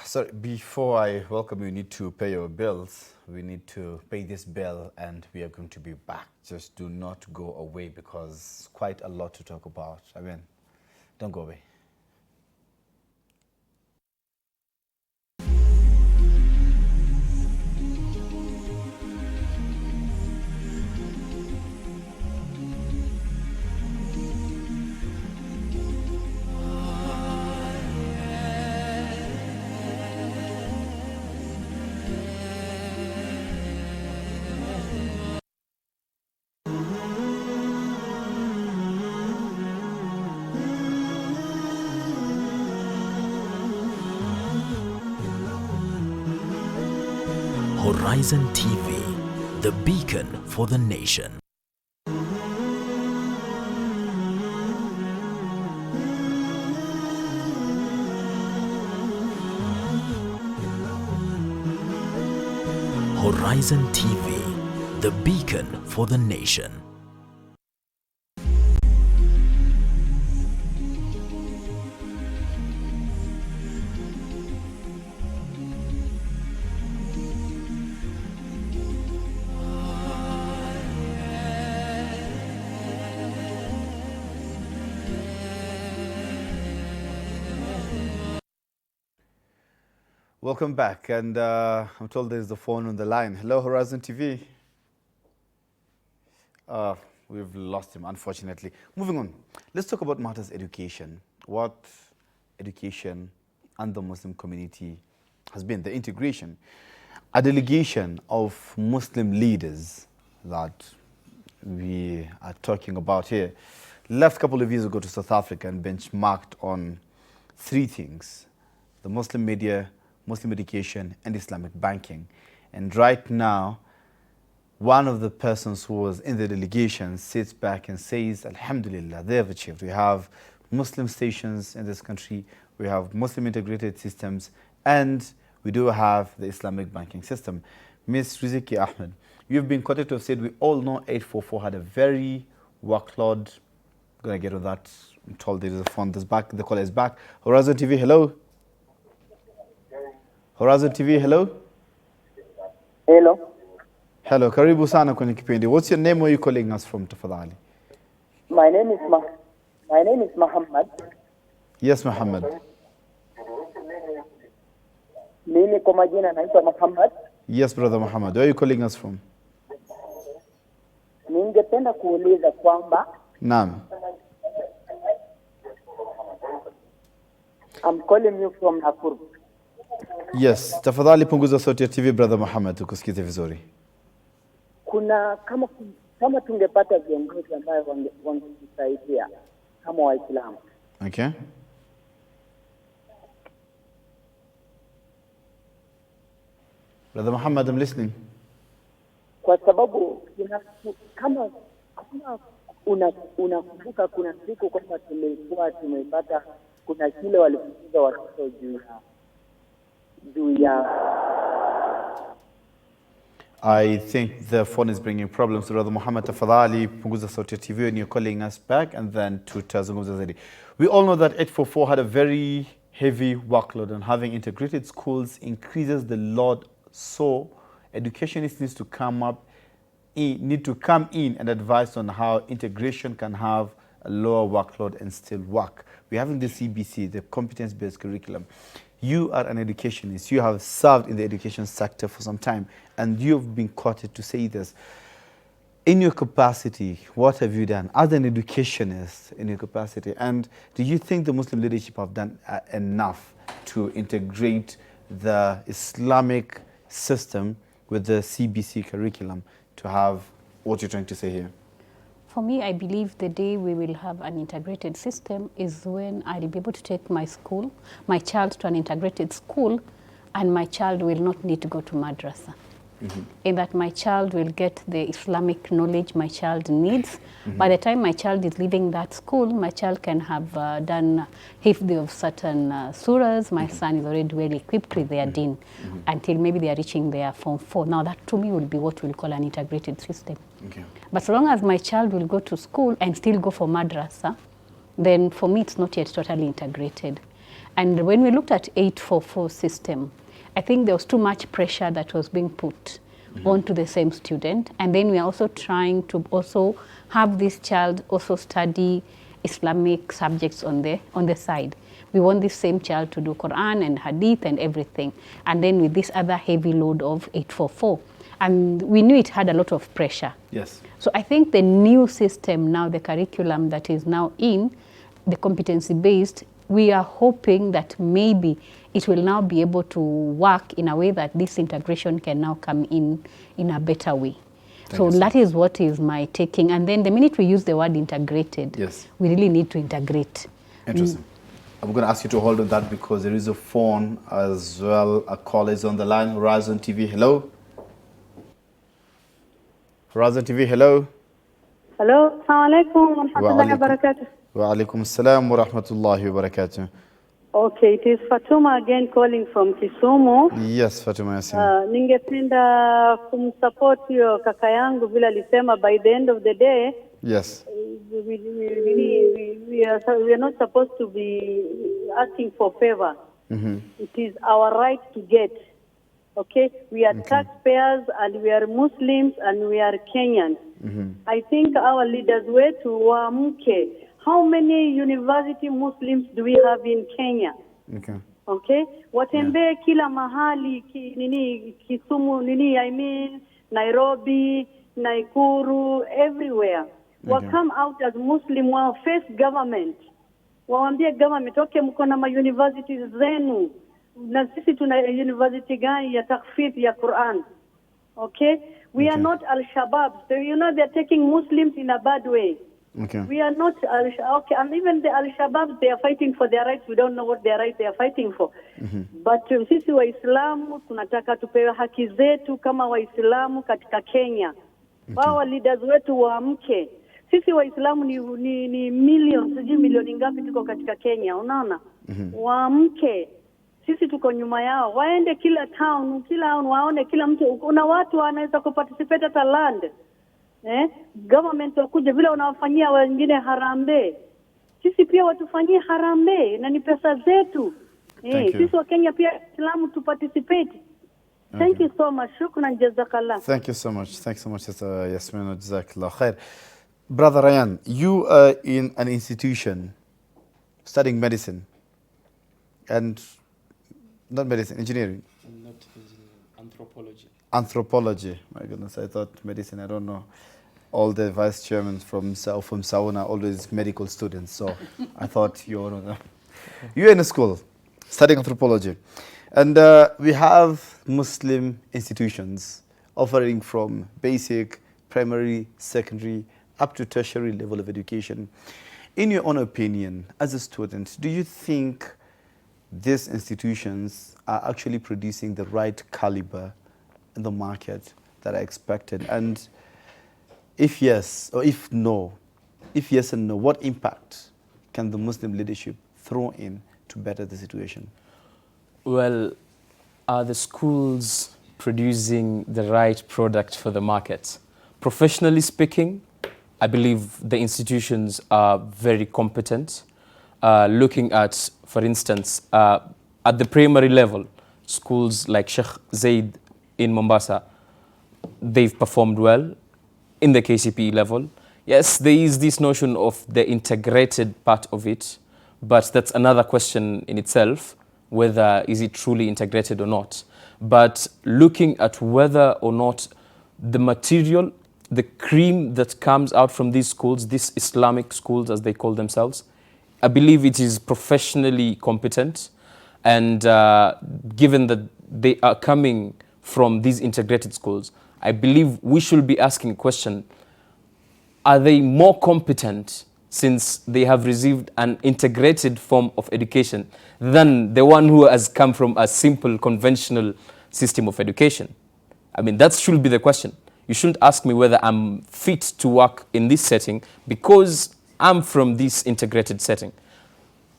Sorry, before I welcome you, need to pay your bills. We need to pay this bill and we are going to be back. Just do not go away because quite a lot to talk about. I mean, don't go away. Horizon TV, the beacon for the nation. Horizon TV, the beacon for the nation. Welcome back. And I'm told there's the phone on the line. Hello, Horizon TV. We've lost him, unfortunately. Moving on. Let's talk about matters education. What education and the Muslim community has been, the integration. A delegation of Muslim leaders that we are talking about here left a couple of years ago to South Africa and benchmarked on three things: the Muslim media, Muslim education, and Islamic banking. And right now, one of the persons who was in the delegation sits back and says, Alhamdulillah, they have achieved. We have Muslim stations in this country, we have Muslim integrated systems, and we do have the Islamic banking system. Ms. Riziki Ahmed, you've been quoted to have said we all know 844 had a very workload. I'm going to get on that. I'm told there is a phone that's back. The caller is back. Horizon TV, hello. Horizon TV, hello. Hello. Hello, karibu sana kwenye kipindi. What's your name? Where are you calling us from, tafadhali? My name is Muhammad. Yes, Muhammad. Mimi kwa majina naitwa Muhammad. Yes, brother Muhammad. Where are you calling us from? Ningependa kuuliza kwamba Naam. I'm calling you from Nakuru. Yes, tafadhali punguza sauti ya TV, brother Muhammad, tukusikize vizuri. Kuna kama tungepata viongozi ambao wangetusaidia kama Waislamu. Okay. Brother Muhammad, I'm listening. Kwa sababu kama unakumbuka kuna siku kwamba tumepata kuna kile walifunza watoto juu ya I think the phone is bringing problems. Brother Muhammad, tafadhali punguza sauti ya TV when you're calling us back, and then tutazungumza zaidi. We all know that 844 had a very heavy workload, and having integrated schools increases the load. So educationists need to come in and advise on how integration can have a lower workload and still work. We're having the CBC, the competence-based curriculum. You are an educationist. You have served in the education sector for some time, and you've been quoted to say this. In your capacity, what have you done as an educationist in your capacity? And do you think the Muslim leadership have done enough to integrate the Islamic system with the CBC curriculum to have what you're trying to say here? For me, I believe the day we will have an integrated system is when I'll be able to take my child to an integrated school, and my child will not need to go to madrasa. In that my child will get the Islamic knowledge my child needs. By the time my child is leaving that school, my child can have done hifdhi of certain surahs. My son is already well equipped with their deen until maybe they are reaching their form 4. Now that to me will be what we'll call an integrated system. Okay. But so long as my child will go to school and still go for madrasa, then for me it's not yet totally integrated. And when we looked at 844 system, I think there was too much pressure that was being put onto the same student. And then we are also trying to also have this child also study Islamic subjects on the side. We want this same child to do Quran and Hadith and everything. And then with this other heavy load of 844. And we knew it had a lot of pressure. Yes. So I think the new system now, the curriculum that is now in, the competency-based, we are hoping that maybe it will now be able to work in a way that this integration can now come in a better way. So that is what is my taking. And then the minute we use the word integrated, yes, we really need to integrate. Interesting. I'm going to ask you to hold on that because there is a phone as well. A call is on the line. Horizon TV, hello. Horizon TV, hello. Hello, assalamu alaikum wa rahmatullahi wa barakatuh. Wa alaikum assalam wa rahmatullahi wa barakatuh. Okay, it is Fatuma again calling from Kisumu. Yes, Fatuma Yasin. Ningependa kumsupport hiyo kaka yangu vile alisema by the end of the day. Yes. We are not supposed to be asking for favor. It is our right to get. Okay, we are taxpayers and we are Muslims and we are Kenyans. I think our leaders were to waamke. How many university Muslims do we have in Kenya? Okay. Okay, watembee kila mahali Kisumu Nairobi, Naikuru, everywhere. Okay. Come out as Muslim, face government. Waambie government, okay, mko na universities zenu. Na sisi tuna university gani ya takfir ya Quran. Okay? We are not Al-Shabaab. So they're taking Muslims in a bad way. Okay. We are not okay, and even the Al-Shabaab, they are fighting for their rights. We don't know what their rights they are fighting for. But sisi Waislamu tunataka tupewe haki zetu kama Waislamu katika Kenya. Wao leaders wetu waamke. Sisi Waislamu ni milioni ngapi tuko katika Kenya, unaona? Waamke. Sisi tuko nyuma yao. Waende kila town, waone kila mtu. Kuna watu wanaweza kuparticipate hata land. Government wakuja vile wanawafanyia wengine harambee. Sisi pia watufanyie harambee na ni pesa zetu. Sisi wa Kenya pia Islamu tu participate. Thank you so much. Shukran, jazakallah. Thank you so much. Thanks so much, Sister Yasmin. Jazakallah khair. Brother Ryan, you are in an institution studying medicine and not medicine, engineering. Not engineering, anthropology. Anthropology. My goodness, I thought medicine. I don't know. All the vice chairmen from Sauna, always medical students. So I thought you were one of them. You're in a school studying anthropology. And we have Muslim institutions offering from basic, primary, secondary, up to tertiary level of education. In your own opinion, as a student, do you think these institutions are actually producing the right caliber in the market that are expected? And if yes, or if no, if yes and no, what impact can the Muslim leadership throw in to better the situation? Well, are the schools producing the right product for the market? Professionally speaking, I believe the institutions are very competent. Looking at, for instance, at the primary level, schools like Sheikh Zayed in Mombasa, they've performed well. In the KCPE level, yes, there is this notion of the integrated part of it, but that's another question in itself, whether is it truly integrated or not. But looking at whether or not the material, the cream that comes out from these schools, these Islamic schools as they call themselves, I believe it is professionally competent. And given that they are coming from these integrated schools, I believe we should be asking a question, are they more competent since they have received an integrated form of education than the one who has come from a simple conventional system of education? I mean, that should be the question. You shouldn't ask me whether I'm fit to work in this setting because I'm from this integrated setting.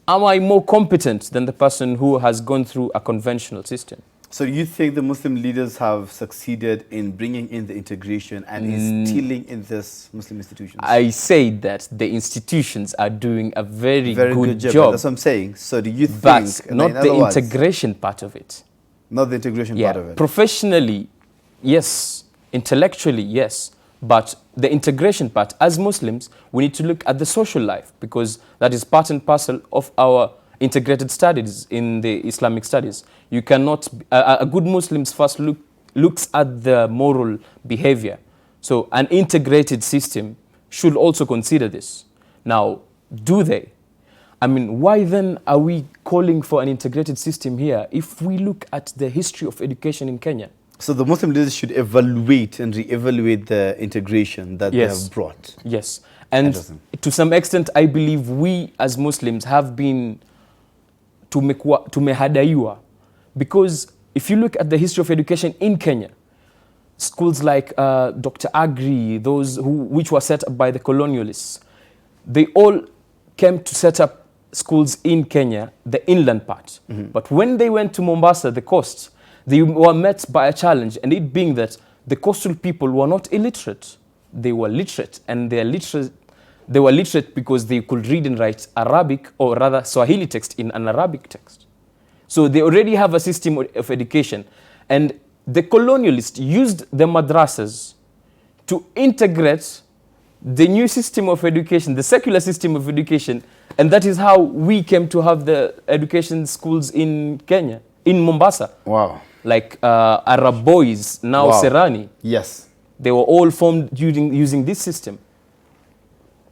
Am I more competent than the person who has gone through a conventional system? So you think the Muslim leaders have succeeded in bringing in the integration and instilling in this Muslim institutions? I say that the institutions are doing a very good job. That's what I'm saying. So do you think... But not the integration part of it. Not the integration part of it. Professionally, yes. Intellectually, yes. But the integration part, as Muslims, we need to look at the social life because that is part and parcel of our integrated studies in the Islamic studies. You cannot, a good Muslim first looks at the moral behavior. So an integrated system should also consider this. Now, do they? I mean, why then are we calling for an integrated system here if we look at the history of education in Kenya? So the Muslim leaders should evaluate and re-evaluate the integration that they have brought. Yes. And to some extent, I believe we as Muslims have been tumehadaiwa. Because if you look at the history of education in Kenya, schools like Dr. Agri, which were set up by the colonialists, they all came to set up schools in Kenya, the inland part. But when they went to Mombasa, the coast, they were met by a challenge, and it being that the coastal people were not illiterate. They were literate, and they were literate because they could read and write Arabic, or rather Swahili text in an Arabic text. So they already have a system of education. And the colonialists used the madrasas to integrate the new system of education, the secular system of education, and that is how we came to have the education schools in Kenya, in Mombasa. Wow. Like Arab Boys, now Wow. Serani. Yes. They were all formed using this system.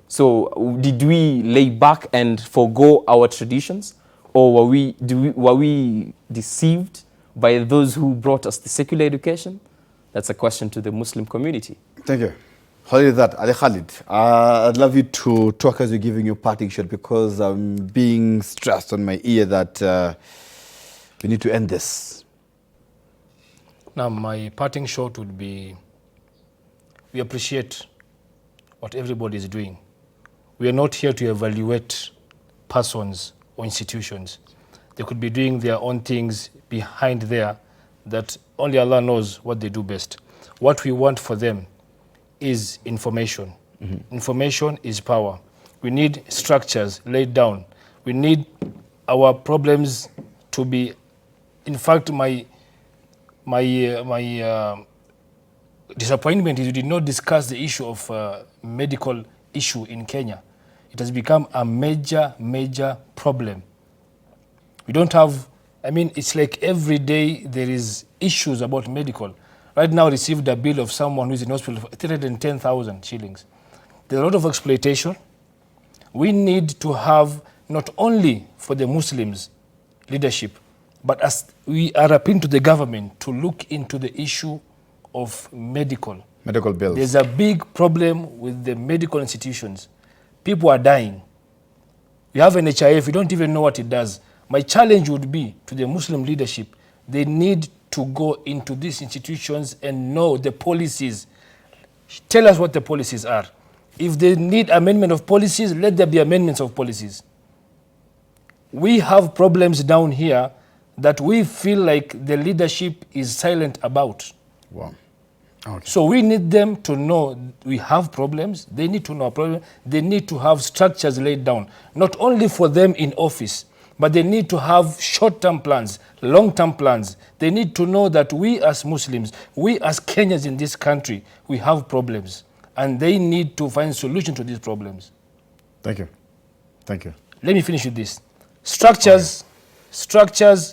So did we lay back and forgo our traditions? Or were we deceived by those who brought us the secular education? That's a question to the Muslim community. Thank you. Hold that, Ali Khalid. I'd love you to talk as you're giving your parting shot, because I'm being stressed on my ear that we need to end this. Now, my parting shot would be, we appreciate what everybody is doing. We are not here to evaluate persons or institutions. They could be doing their own things behind there that only Allah knows what they do best. What we want for them is information. Information is power. We need structures laid down. We need our problems to be, in fact, my disappointment is we did not discuss the issue of medical issue in Kenya. It has become a major problem. We don't have, I mean, it's like every day there is issues about medical. Right now I received a bill of someone who's in hospital for 310,000 shillings. There's a lot of exploitation. We need to have, not only for the Muslims leadership, but as we are appealing to the government to look into the issue of medical bills. There's a big problem with the medical institutions. People are dying. We have an HIF, we don't even know what it does. My challenge would be to the Muslim leadership, they need to go into these institutions and know the policies. Tell us what the policies are. If they need amendment of policies, let there be amendments of policies. We have problems down here that we feel like the leadership is silent about. Wow. Okay. So we need them to know we have problems. They need to know our problem. They need to have structures laid down, not only for them in office, but they need to have short-term plans, long-term plans. They need to know that we as Muslims, we as Kenyans in this country, we have problems, and they need to find solution to these problems. Thank you. Thank you. Let me finish with this. Structures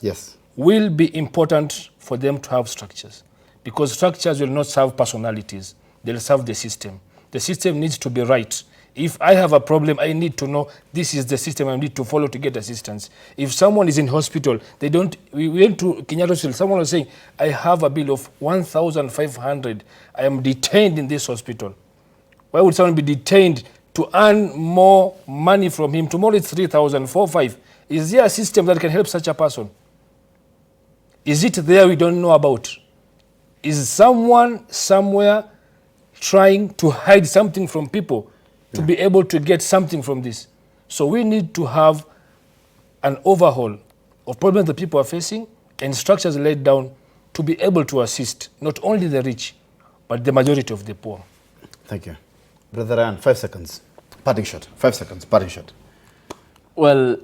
yes, will be important for them to have structures, because structures will not serve personalities. They'll serve the system. The system needs to be right. If I have a problem, I need to know this is the system I need to follow to get assistance. If someone is in hospital, they don't, we went to Kenyatta Hospital, someone was saying, I have a bill of 1,500. I am detained in this hospital. Why would someone be detained to earn more money from him? Tomorrow it's 3,000, 4,500. Is there a system that can help such a person? Is it there we don't know about? Is someone somewhere trying to hide something from people to be able to get something from this? So we need to have an overhaul of problems that people are facing and structures laid down to be able to assist not only the rich, but the majority of the poor. Thank you. Brother Ryan, 5 seconds. Parting shot. 5 seconds. Parting shot. Well,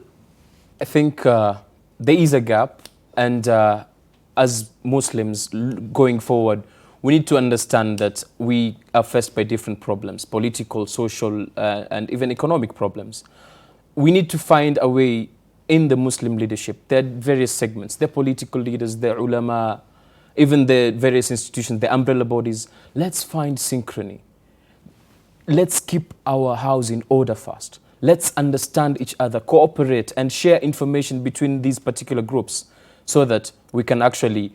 I think there is a gap, and as Muslims going forward, we need to understand that we are faced by different problems, political, social, and even economic problems. We need to find a way in the Muslim leadership. There are various segments, the political leaders, the ulama, even the various institutions, the umbrella bodies. Let's find synchrony. Let's keep our house in order first. Let's understand each other, cooperate, and share information between these particular groups so that we can actually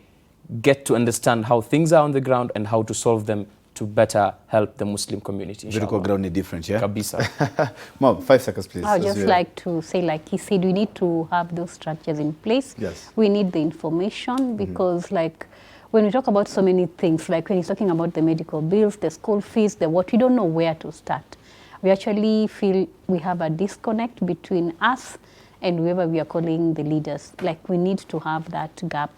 get to understand how things are on the ground and how to solve them to better help the Muslim community. Vertical ground is different, yeah? Kabisa. Mom, 5 seconds, please. I would just like to say, like he said, we need to have those structures in place. Yes. We need the information because, like, when we talk about so many things, like when he's talking about the medical bills, the school fees, the what, we don't know where to start. We actually feel we have a disconnect between us and whoever we are calling the leaders. Like, we need to have that gap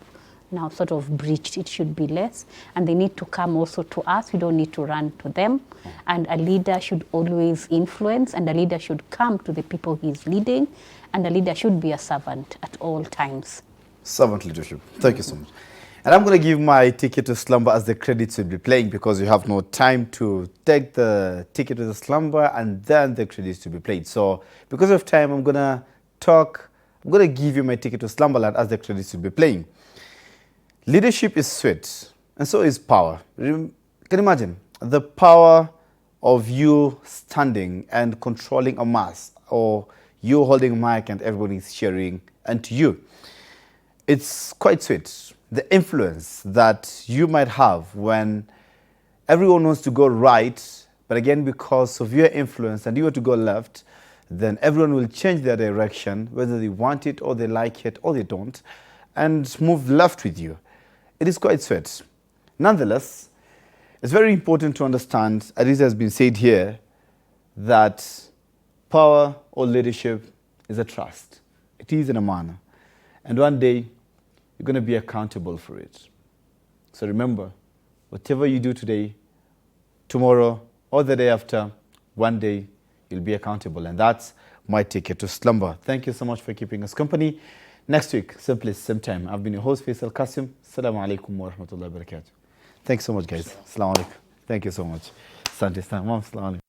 now sort of breached. It should be less, and they need to come also to us. We don't need to run to them. And a leader should always influence, and a leader should come to the people he's leading, and a leader should be a servant at all times. Servant leadership. Thank you so much. And I'm going to give my ticket to slumber as the credits will be playing, because you have no time to take the ticket to the slumber and then the credits to be played. So because of time, I'm going to give you my ticket to slumberland as the credits will be playing. Leadership is sweet, and so is power. Can you imagine the power of you standing and controlling a mass, or you holding a mic and everybody is cheering and to you? It's quite sweet. The influence that you might have when everyone wants to go right, but again, because of your influence and you want to go left, then everyone will change their direction, whether they want it or they like it or they don't, and move left with you. It is quite sweet. Nonetheless, it's very important to understand, as it has been said here, that power or leadership is a trust. It is in a manner. And one day, you're going to be accountable for it. So remember, whatever you do today, tomorrow, or the day after, one day you'll be accountable. And that's my ticket to slumber. Thank you so much for keeping us company. Next week, same place, same time. I've been your host, Kassim. Assalamu alaikum wa rahmatullahi wa barakatuh. Thanks so much, guys. Assalamu alaikum. Thank you so much. Asante sana. Mom, assalamu alaikum.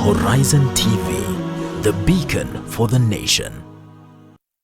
Horizon TV, the beacon for the nation.